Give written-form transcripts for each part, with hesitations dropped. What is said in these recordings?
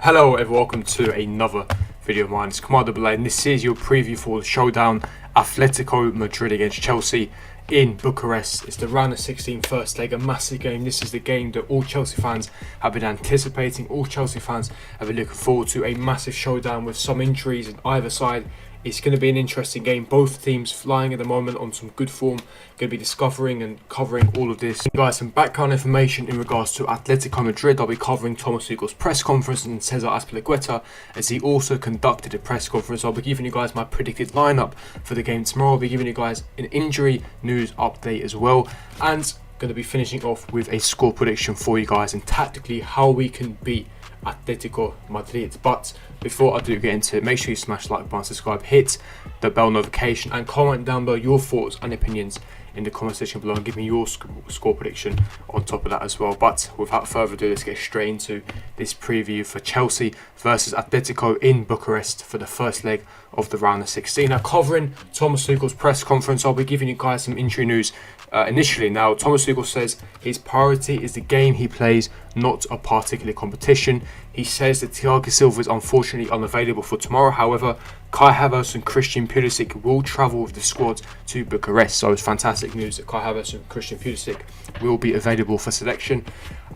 Hello everyone, welcome to another video of mine. It's Kemal AA and this is your preview for the Showdown Atletico Madrid against Chelsea in Bucharest. It's the round of 16 first leg, a massive game. This is the game that all Chelsea fans have been anticipating. All Chelsea fans have been looking forward to, a massive showdown with some injuries on either side. It's going to be an interesting game. Both teams flying at the moment on some good form. Going to be discovering and covering all of this. Guys, some background information in regards to Atletico Madrid. I'll be covering Thomas Tuchel's press conference and Cesar Azpilicueta as he also conducted a press conference. I'll be giving you guys my predicted lineup for the game tomorrow. I'll be giving you guys an injury news update as well. And going to be finishing off with a score prediction for you guys and tactically how we can beat Atletico Madrid. But before I do get into it, make sure you smash the like button, subscribe, hit the bell notification and comment down below your thoughts and opinions in the comment section below and give me your score prediction on top of that as well. But without further ado, let's get straight into this preview for Chelsea versus Atletico in Bucharest for the first leg of the round of 16. Now, covering Thomas Tuchel's press conference, I'll be giving you guys some injury news initially. Now, Thomas Tuchel says his priority is the game he plays, not a particular competition. He says that Thiago Silva is unfortunately unavailable for tomorrow. However, Kai Havertz and Christian Pulisic will travel with the squad to Bucharest. So it's fantastic news that Kai Havertz and Christian Pulisic will be available for selection.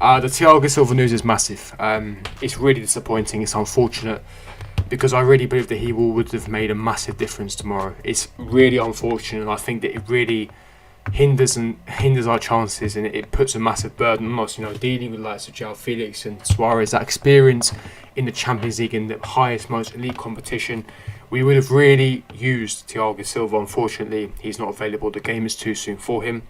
The Thiago Silva news is massive. It's really disappointing. It's unfortunate, because I really believe that he would have made a massive difference tomorrow. It's really unfortunate, and I think that it really hinders our chances, and it puts a massive burden on us. Dealing with likes of João Felix and Suarez, that experience in the Champions League, in the highest, most elite competition. We would have really used Thiago Silva. Unfortunately, he's not available. The game is too soon for him.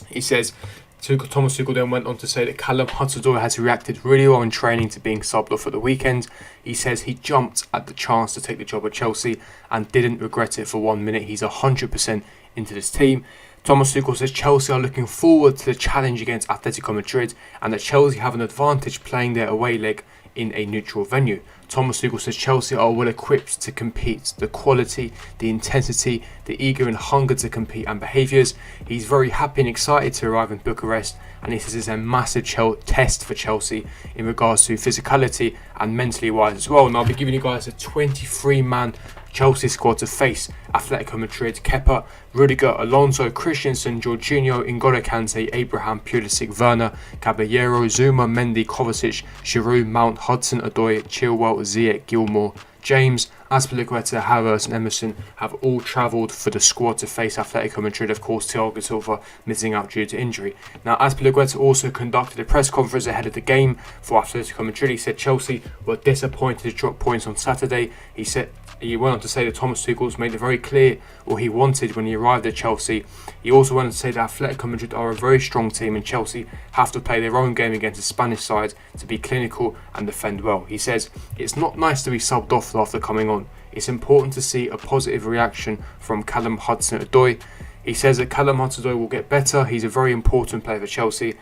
He says. Thomas Tuchel then went on to say that Kemal AA has reacted really well in training to being subbed off at the weekend. He says he jumped at the chance to take the job at Chelsea and didn't regret it for 1 minute. He's 100% into this team. Thomas Tuchel says Chelsea are looking forward to the challenge against Atletico Madrid and that Chelsea have an advantage playing their away leg in a neutral venue. Thomas Tuchel says Chelsea are well equipped to compete. The quality, the intensity, the eager and hunger to compete and behaviours. He's very happy and excited to arrive in Bucharest, and he says it's a massive test for Chelsea in regards to physicality and mentally wise as well. And I'll be giving you guys a 23-man Chelsea squad to face Atletico Madrid. Kepa, Rudiger, Alonso, Christensen, Jorginho, N'Golo Kante, Abraham, Pulisic, Werner, Caballero, Zuma, Mendy, Kovacic, Giroud, Mount, Hudson-Odoi, Chilwell, Ziyech, Gilmour, James, Azpilicueta, Havertz and Emerson have all travelled for the squad to face Atletico Madrid. Of course, Thiago Silva missing out due to injury. Now, Azpilicueta also conducted a press conference ahead of the game for Atletico Madrid. He said Chelsea were disappointed to drop points on Saturday. He went on to say that Thomas Tuchel's made it very clear what he wanted when he arrived at Chelsea. He also went on to say that Atletico Madrid are a very strong team and Chelsea have to play their own game against the Spanish side to be clinical and defend well. He says it's not nice to be subbed off after coming on. It's important to see a positive reaction from Callum Hudson-Odoi. He says that Callum Hudson-Odoi will get better. He's a very important player for Chelsea.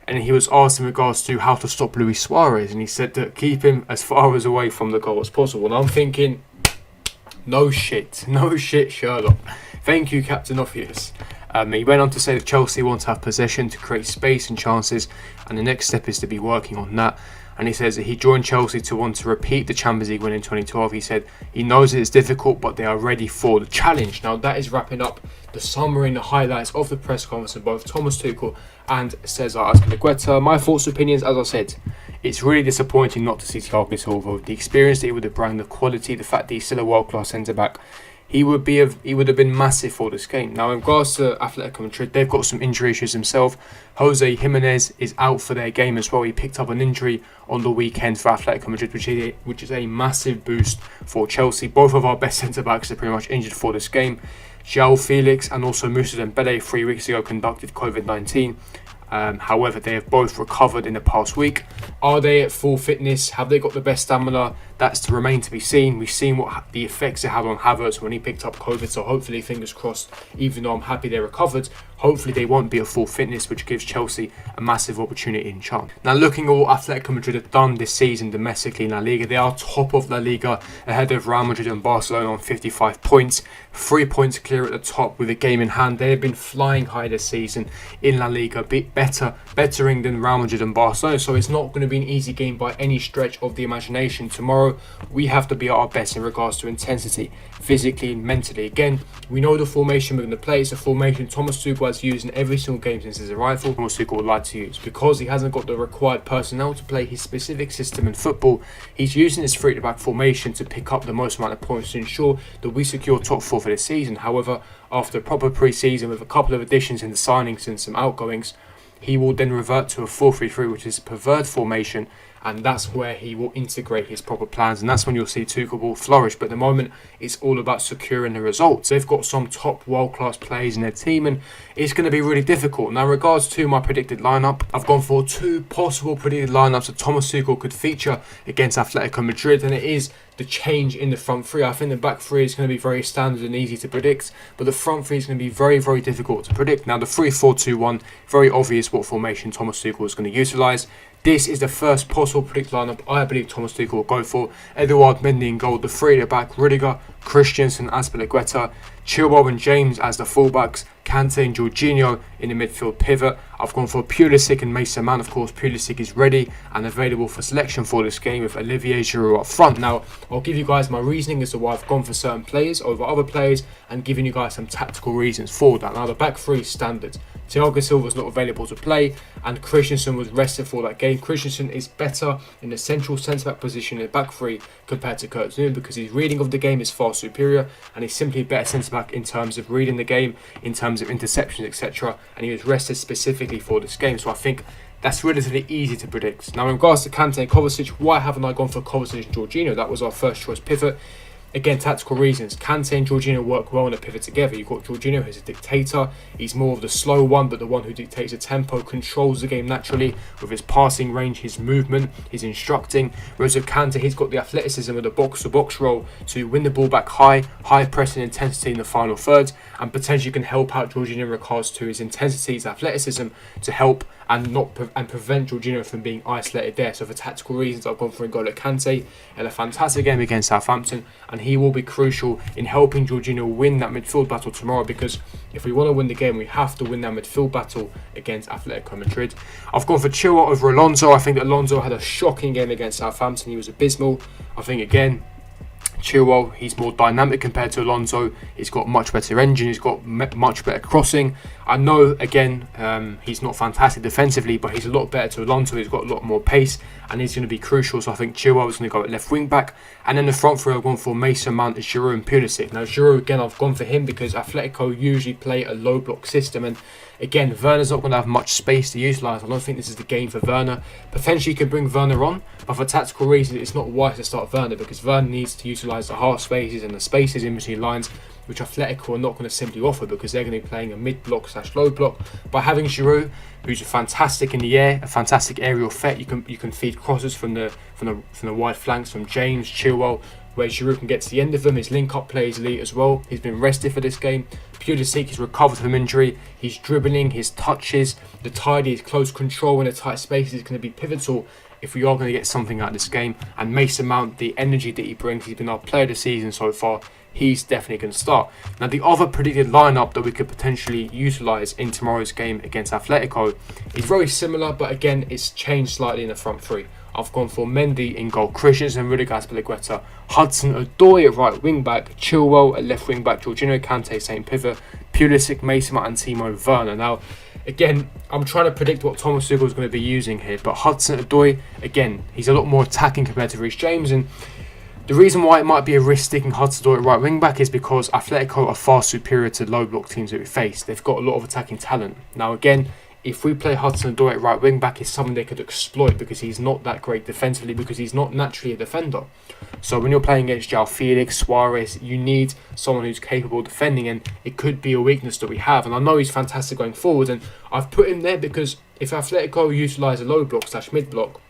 And he was asked in regards to how to stop Luis Suarez, and he said that keep him as far as away from the goal as possible. And I'm thinking, no shit, Sherlock. Thank you, Captain Obvious. He went on to say that Chelsea want to have possession to create space and chances, and the next step is to be working on that. And he says that he joined Chelsea to want to repeat the Champions League win in 2012. He said he knows it's difficult, but they are ready for the challenge. Now, that is wrapping up the summary and the highlights of the press conference of both Thomas Tuchel and Cesar Azpilicueta. My thoughts and opinions, as I said, it's really disappointing not to see Thiago Silva. The experience that he would have brought, the quality, the fact that he's still a world-class centre-back, he would have been massive for this game. Now, in regards to Atletico Madrid, they've got some injury issues themselves. Jose Jimenez is out for their game as well. He picked up an injury on the weekend for Atletico Madrid, which is a massive boost for Chelsea. Both of our best centre-backs are pretty much injured for this game. João Felix and also Moussa Dembele 3 weeks ago conducted COVID-19. However, they have both recovered in the past week. Are they at full fitness? Have they got the best stamina? that's to remain to be seen. We've seen what the effects it had on Havertz when he picked up COVID, so hopefully, fingers crossed, even though I'm happy they recovered, hopefully they won't be at full fitness, which gives Chelsea a massive opportunity and chance. Now, looking at what Atletico Madrid have done this season domestically in La Liga, they are top of La Liga, ahead of Real Madrid and Barcelona on 55 points, 3 points clear at the top with a game in hand. They have been flying high this season in La Liga, bettering than Real Madrid and Barcelona, so it's not going to be an easy game by any stretch of the imagination. Tomorrow, we have to be at our best in regards to intensity, physically and mentally. Again, we know the formation we're going to play. It's a formation Thomas Tuchel has used in every single game since his arrival. Thomas Tuchel would like to use because he hasn't got the required personnel to play his specific system in football. He's using his 3-at-the-back formation to pick up the most amount of points to ensure that we secure top 4 for this season. However, after a proper pre-season with a couple of additions in the signings and some outgoings, he will then revert to a 4-3-3, which is a preferred formation, and that's where he will integrate his proper plans, and that's when you'll see Tuchel will flourish. But at the moment, it's all about securing the results. They've got some top world-class players in their team, and it's going to be really difficult. Now, in regards to my predicted lineup, I've gone for 2 possible predicted lineups that Thomas Tuchel could feature against Atletico Madrid, and it is the change in the front three. I think the back three is going to be very standard and easy to predict, but the front three is going to be very, very difficult to predict. Now, the 3-4-2-1, very obvious what formation Thomas Tuchel is going to utilise. This is the first possible predicted lineup I believe Thomas Tuchel will go for. Eduard Mendy in goal, the 3 at the back, Rudiger, Christensen, Aspilicueta, Chilwell and James as the fullbacks, Kante and Jorginho in the midfield pivot. I've gone for Pulisic and Mason Mount. Of course, Pulisic is ready and available for selection for this game with Olivier Giroud up front. Now, I'll give you guys my reasoning as to why I've gone for certain players over other players and giving you guys some tactical reasons for that. Now, the back three is standard. Thiago Silva's not available to play and Christensen was rested for that game. Christensen is better in the central centre-back position in the back three compared to Kurt Zoom because his reading of the game is far superior and he's simply a better centre-back in terms of reading the game, in terms of interceptions, etc. And he was rested specifically for this game. So I think that's relatively easy to predict. Now, in regards to Kante and Kovacic, why haven't I gone for Kovacic and Jorginho? That was our first choice pivot. Again, tactical reasons. Kante and Jorginho work well in a pivot together. You've got Jorginho who's a dictator. He's more of the slow one, but the one who dictates the tempo, controls the game naturally with his passing range, his movement, his instructing. Whereas with Kante, he's got the athleticism of the box-to-box role to win the ball back high pressing intensity in the final third, and potentially can help out Jorginho in regards to his intensity, his athleticism, to help and prevent Jorginho from being isolated there. So for tactical reasons, I've gone for N'Golo Kante in a fantastic game against Southampton, and he will be crucial in helping Jorginho win that midfield battle tomorrow, because if we want to win the game, we have to win that midfield battle against Atletico Madrid. I've gone for Chilwell over Alonso. I think that Alonso had a shocking game against Southampton. He was abysmal. I think, again, Chilwell, he's more dynamic compared to Alonso. He's got much better engine. He's got much better crossing. I know, again, he's not fantastic defensively, but he's a lot better to Alonso. He's got a lot more pace, and he's going to be crucial. So I think Chilwell is going to go at left wing back. And then the front three, I've gone for Mason Mount, Giroud and Pulisic. Now, Giroud, again, I've gone for him because Atletico usually play a low block system, and again, Werner's not going to have much space to utilise. I don't think this is the game for Werner. Potentially, you could bring Werner on, but for tactical reasons, it's not wise to start Werner because Werner needs to utilise the half spaces and the spaces in between lines, which Atletico are not going to simply offer because they're going to be playing a mid-block / low block. By having Giroud, who's fantastic in the air, a fantastic aerial threat, you can feed crosses from the wide flanks from James, Chilwell, where Giroud can get to the end of them. His link-up play is elite as well. He's been rested for this game. Pulisic has recovered from injury. His dribbling, his touches, the tidy, his close control in the tight spaces is going to be pivotal if we are going to get something out of this game. And Mason Mount, the energy that he brings, he's been our player of the season so far. He's definitely going to start. Now, the other predicted lineup that we could potentially utilise in tomorrow's game against Atletico is very similar, but again, it's changed slightly in the front three. I've gone for Mendy in goal, Christensen, Rudiger, Aspilicueta, Hudson-Odoi at right wing back, Chilwell at left wing back, Jorginho, Kante, same pivot, Pulisic, Mason Mount and Timo Werner. Now, again, I'm trying to predict what Thomas Tuchel is going to be using here, but Hudson-Odoi, again, he's a lot more attacking compared to Reece James, and the reason why it might be a risk sticking Hudson-Odoi at right wing back is because Atletico are far superior to low block teams that we face. They've got a lot of attacking talent. Now, again, if we play Hudson-Odoi at right wing back, it's something they could exploit because he's not that great defensively, because he's not naturally a defender. So when you're playing against João Felix, Suarez, you need someone who's capable of defending, and it could be a weakness that we have. And I know he's fantastic going forward, and I've put him there because if Atletico utilise a low block / mid block,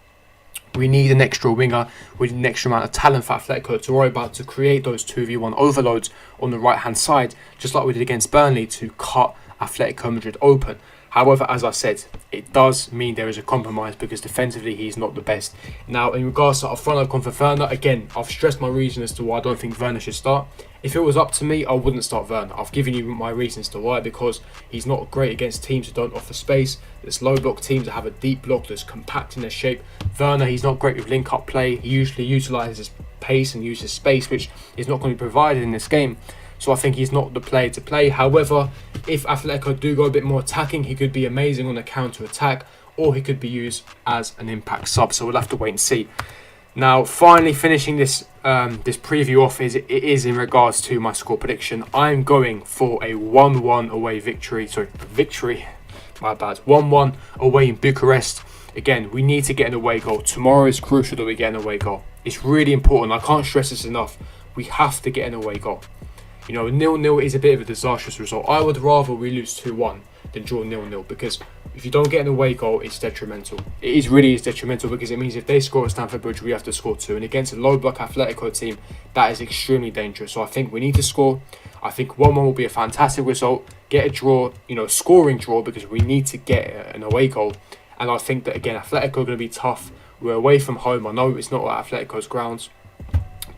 We need an extra winger. We need an extra amount of talent for Atletico to worry about to create those 2v1 overloads on the right hand side, just like we did against Burnley to cut Atletico Madrid open. However, as I said, it does mean there is a compromise because defensively he's not the best. Now, in regards to our front, I've gone for Werner. Again, I've stressed my reason as to why I don't think Werner should start. If it was up to me, I wouldn't start Werner. I've given you my reasons to why, because he's not great against teams that don't offer space. There's low block teams that have a deep block that's compact in their shape. Werner, he's not great with link-up play. He usually utilises pace and uses space, which is not going to be provided in this game. So I think he's not the player to play. However, if Atletico do go a bit more attacking, he could be amazing on a counter-attack, or he could be used as an impact sub. So we'll have to wait and see. Now, finally finishing this this preview off is in regards to my score prediction. I'm going for a 1-1 away victory. My bad. 1-1 away in Bucharest. Again, we need to get an away goal. Tomorrow is crucial that we get an away goal. It's really important. I can't stress this enough. We have to get an away goal. You know, 0-0 is a bit of a disastrous result. I would rather we lose 2-1 than draw 0-0, because if you don't get an away goal, it's detrimental. It really is detrimental, because it means if they score at Stamford Bridge, we have to score 2. And against a low block Atletico team, that is extremely dangerous. So I think we need to score. I think 1-1 will be a fantastic result. Get a draw, you know, scoring draw, because we need to get an away goal. And I think that, again, Atletico are going to be tough. We're away from home. I know it's not at Atletico's grounds,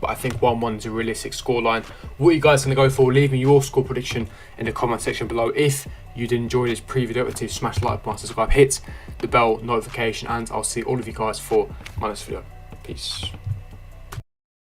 but I think 1-1 is a realistic scoreline. What are you guys going to go for? Leave me your score prediction in the comment section below. If you did enjoy this preview, don't forget to smash the like button, subscribe, hit the bell notification, and I'll see all of you guys for my next video. Peace.